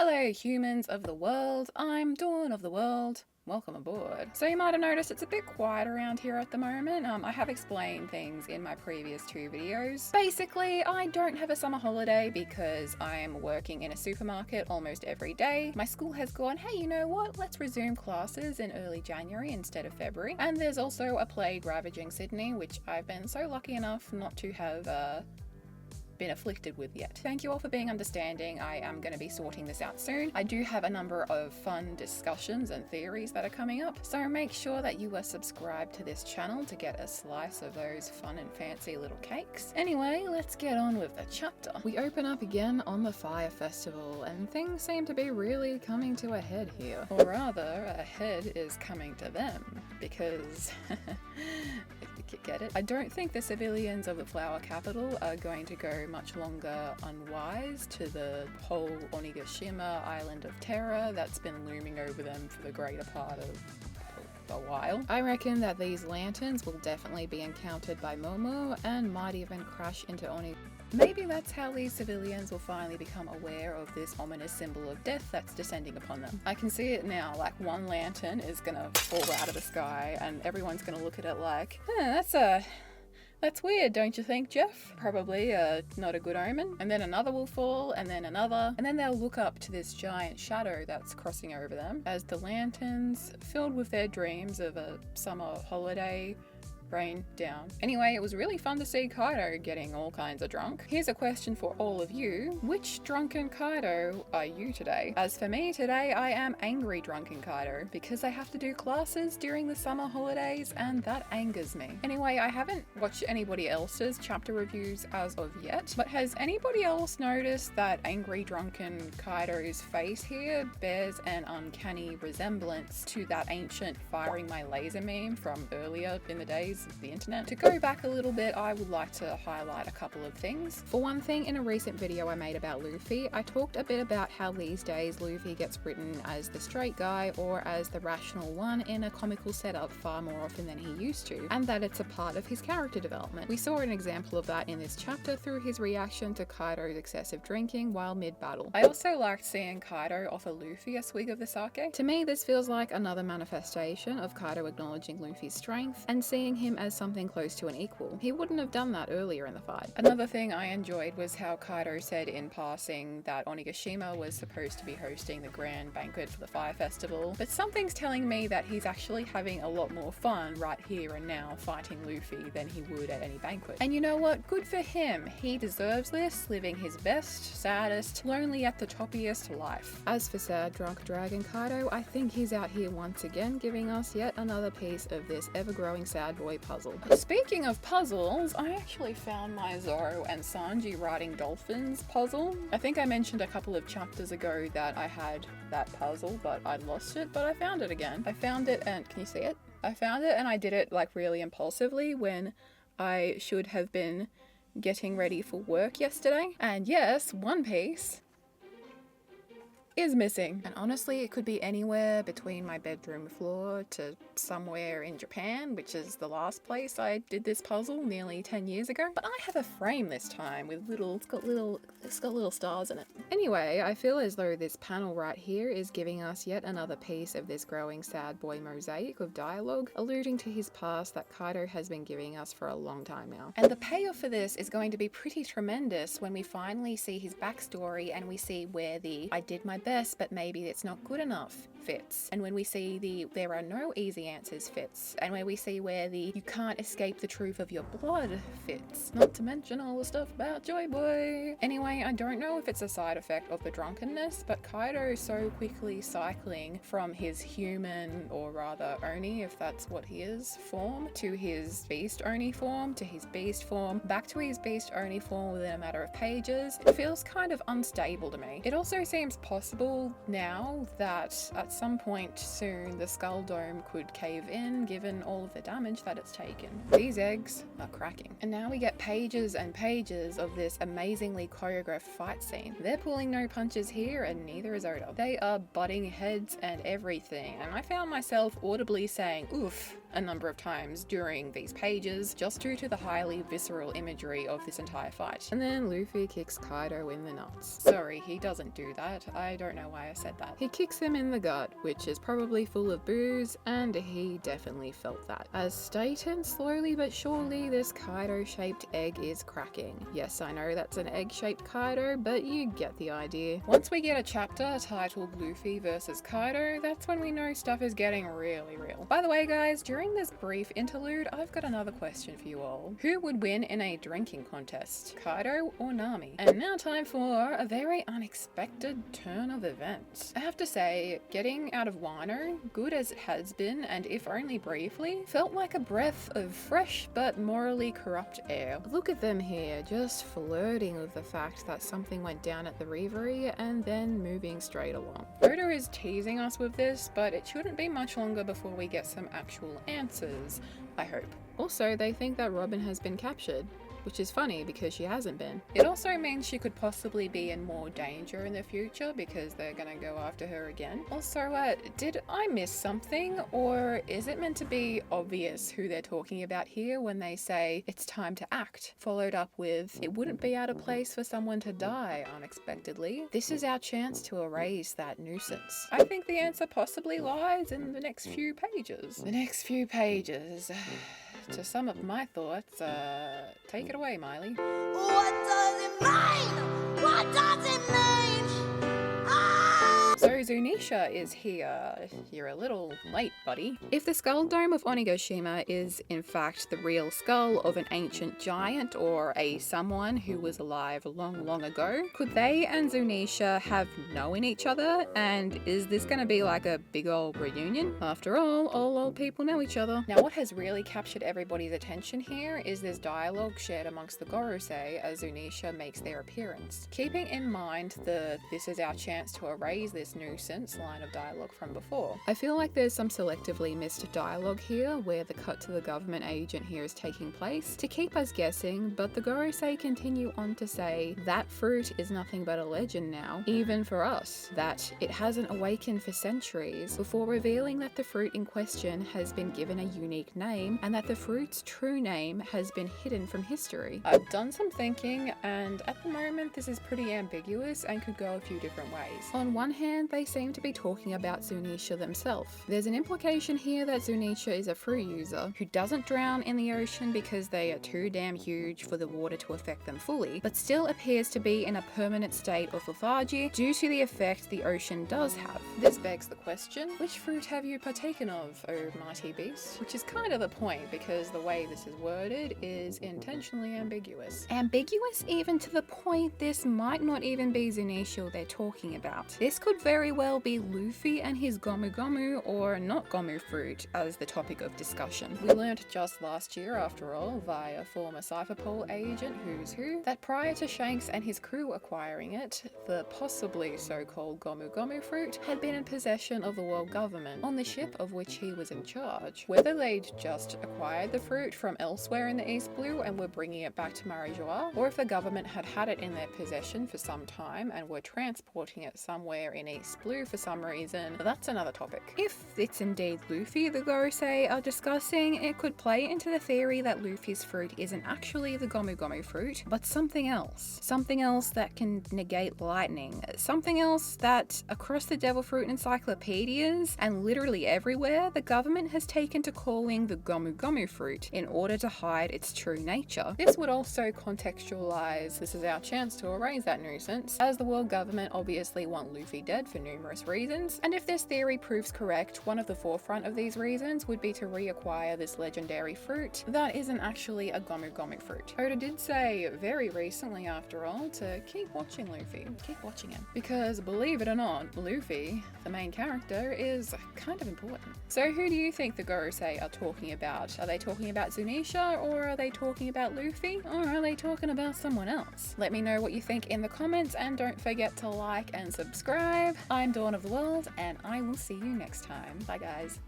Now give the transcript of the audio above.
Hello humans of the world, I'm Dawn of the World. Welcome aboard. So you might have noticed it's a bit quiet around here at the moment. I have explained things in my previous 2 videos. Basically, I don't have a summer holiday because I am working in a supermarket almost every day. My school has gone, hey, you know what? Let's resume classes in early January instead of February. And there's also a plague ravaging Sydney, which I've been so lucky enough not to have been afflicted with yet. Thank you all for being understanding. I am going to be sorting this out soon. I do have a number of fun discussions and theories that are coming up, so make sure that you are subscribed to this channel to get a slice of those fun and fancy little cakes. Anyway, let's get on with the chapter. We open up again on the Fire Festival, and things seem to be really coming to a head here. Or rather, a head is coming to them, because get it? I don't think the civilians of the Flower Capital are going to go much longer unwise to the whole Onigashima Island of Terror that's been looming over them for the greater part of a while. I reckon that these lanterns will definitely be encountered by Momo and might even crash into Oni. Maybe that's how these civilians will finally become aware of this ominous symbol of death that's descending upon them. I can see it now, like one lantern is gonna fall out of the sky and everyone's gonna look at it like, that's weird, don't you think, Jeff? Probably not a good omen. And then another will fall, and then another, and then they'll look up to this giant shadow that's crossing over them as the lanterns, filled with their dreams of a summer holiday, rain down. Anyway, it was really fun to see Kaido getting all kinds of drunk. Here's a question for all of you. Which drunken Kaido are you today? As for me today, I am angry drunken Kaido because I have to do classes during the summer holidays and that angers me. Anyway, I haven't watched anybody else's chapter reviews as of yet, but has anybody else noticed that angry drunken Kaido's face here bears an uncanny resemblance to that ancient firing my laser meme from earlier in the days of the internet? To go back a little bit, I would like to highlight a couple of things. For one thing, in a recent video I made about Luffy, I talked a bit about how these days Luffy gets written as the straight guy or as the rational one in a comical setup far more often than he used to, and that it's a part of his character development. We saw an example of that in this chapter through his reaction to Kaido's excessive drinking while mid-battle. I also liked seeing Kaido offer Luffy a swig of the sake. To me, this feels like another manifestation of Kaido acknowledging Luffy's strength and seeing him as something close to an equal. He wouldn't have done that earlier in the fight. Another thing I enjoyed was how Kaido said in passing that Onigashima was supposed to be hosting the grand banquet for the Fire Festival, but something's telling me that he's actually having a lot more fun right here and now fighting Luffy than he would at any banquet. And you know what? Good for him. He deserves this, living his best, saddest, lonely at the toppiest life. As for sad drunk dragon Kaido, I think he's out here once again giving us yet another piece of this ever-growing sad boy puzzle. Speaking of puzzles, I actually found my Zoro and Sanji riding dolphins puzzle. I think I mentioned a couple of chapters ago that I had that puzzle, but I'd lost it, but I found it again. I found it and, can you see it? I found it and I did it like really impulsively when I should have been getting ready for work yesterday. And yes, One Piece is missing. And honestly, it could be anywhere between my bedroom floor to somewhere in Japan, which is the last place I did this puzzle nearly 10 years ago. But I have a frame this time with it's got little stars in it. Anyway, I feel as though this panel right here is giving us yet another piece of this growing sad boy mosaic of dialogue, alluding to his past that Kaido has been giving us for a long time now. And the payoff for this is going to be pretty tremendous when we finally see his backstory and we see where the I did my best but maybe it's not good enough fits, and when we see the there are no easy answers fits, and where we see where the you can't escape the truth of your blood fits, not to mention all the stuff about Joy Boy. Anyway, I don't know if it's a side effect of the drunkenness, but Kaido is so quickly cycling from his human, or rather Oni if that's what he is, form to his beast Oni form to his beast form back to his beast Oni form within a matter of pages. It feels kind of unstable to me. It also seems possible now that at some point soon the Skull Dome could cave in given all of the damage that it's taken. These eggs are cracking. And now we get pages and pages of this amazingly choreographed fight scene. They're pulling no punches here and neither is Oda. They are butting heads and everything, and I found myself audibly saying oof a number of times during these pages just due to the highly visceral imagery of this entire fight. And then Luffy kicks Kaido in the nuts. Sorry, he doesn't do that. I don't know why I said that. He kicks him in the gut, which is probably full of booze, and he definitely felt that. As stated, slowly but surely this Kaido-shaped egg is cracking. Yes, I know that's an egg-shaped Kaido, but you get the idea. Once we get a chapter titled Luffy versus Kaido, that's when we know stuff is getting really real. By the way guys, during this brief interlude, I've got another question for you all. Who would win in a drinking contest, Kaido or Nami? And now time for a very unexpected turn of events. I have to say, getting out of Wano, good as it has been, and if only briefly, felt like a breath of fresh but morally corrupt air. Look at them here, just flirting with the fact that something went down at the Reverie and then moving straight along. Oda is teasing us with this, but it shouldn't be much longer before we get some actual answers, I hope. Also, they think that Robin has been captured, which is funny because she hasn't been. It also means she could possibly be in more danger in the future because they're gonna go after her again. Also, did I miss something, or is it meant to be obvious who they're talking about here when they say it's time to act, followed up with it wouldn't be out of place for someone to die unexpectedly? This is our chance to erase that nuisance. I think the answer possibly lies in the next few pages. The next few pages. To sum up my thoughts, take it away, Miley. What does it mean? What does it mean? So Zunisha is here. You're a little late, buddy. If the skull dome of Onigashima is in fact the real skull of an ancient giant or a someone who was alive long ago, could they and Zunisha have known each other? And is this gonna be like a big old reunion? After all old people know each other. Now what has really captured everybody's attention here is this dialogue shared amongst the Gorosei as Zunisha makes their appearance. Keeping in mind the "this is our chance to erase this nuisance" line of dialogue from before. I feel like there's some selectively missed dialogue here where the cut to the government agent here is taking place to keep us guessing, but the Gorosei continue on to say that fruit is nothing but a legend now, even for us, that it hasn't awakened for centuries, before revealing that the fruit in question has been given a unique name and that the fruit's true name has been hidden from history. I've done some thinking, and at the moment this is pretty ambiguous and could go a few different ways. On one hand, they seem to be talking about Zunisha themselves. There's an implication here that Zunisha is a fruit user who doesn't drown in the ocean because they are too damn huge for the water to affect them fully, but still appears to be in a permanent state of lethargy due to the effect the ocean does have. This begs the question, which fruit have you partaken of, oh mighty beast? Which is kind of the point, because the way this is worded is intentionally ambiguous. Ambiguous even to the point this might not even be Zunisha they're talking about. This could very well be Luffy and his Gomu Gomu or not Gomu fruit as the topic of discussion. We learnt just last year, after all, via former Cypherpole agent Who's Who, that prior to Shanks and his crew acquiring it, the possibly so-called Gomu Gomu fruit had been in possession of the world government on the ship of which he was in charge. Whether they'd just acquired the fruit from elsewhere in the East Blue and were bringing it back to Marijoa, or if the government had had it in their possession for some time and were transporting it somewhere in East Blue for some reason, that's another topic. If it's indeed Luffy the Gorosei are discussing, it could play into the theory that Luffy's fruit isn't actually the Gomu Gomu fruit, but something else. Something else that can negate lightning. Something else that, across the Devil Fruit encyclopedias and literally everywhere, the government has taken to calling the Gomu Gomu fruit in order to hide its true nature. This would also contextualize this is our chance to erase that nuisance, as the world government obviously want Luffy dead for numerous reasons, and if this theory proves correct, one of the forefront of these reasons would be to reacquire this legendary fruit that isn't actually a Gomu Gomu fruit. Oda did say very recently, after all, to keep watching Luffy, keep watching him, because believe it or not, Luffy, the main character, is kind of important. So who do you think the Gorosei are talking about? Are they talking about Zunisha, or are they talking about Luffy, or are they talking about someone else? Let me know what you think in the comments, and don't forget to like and subscribe. I'm Dawn of the World, and I will see you next time. Bye guys.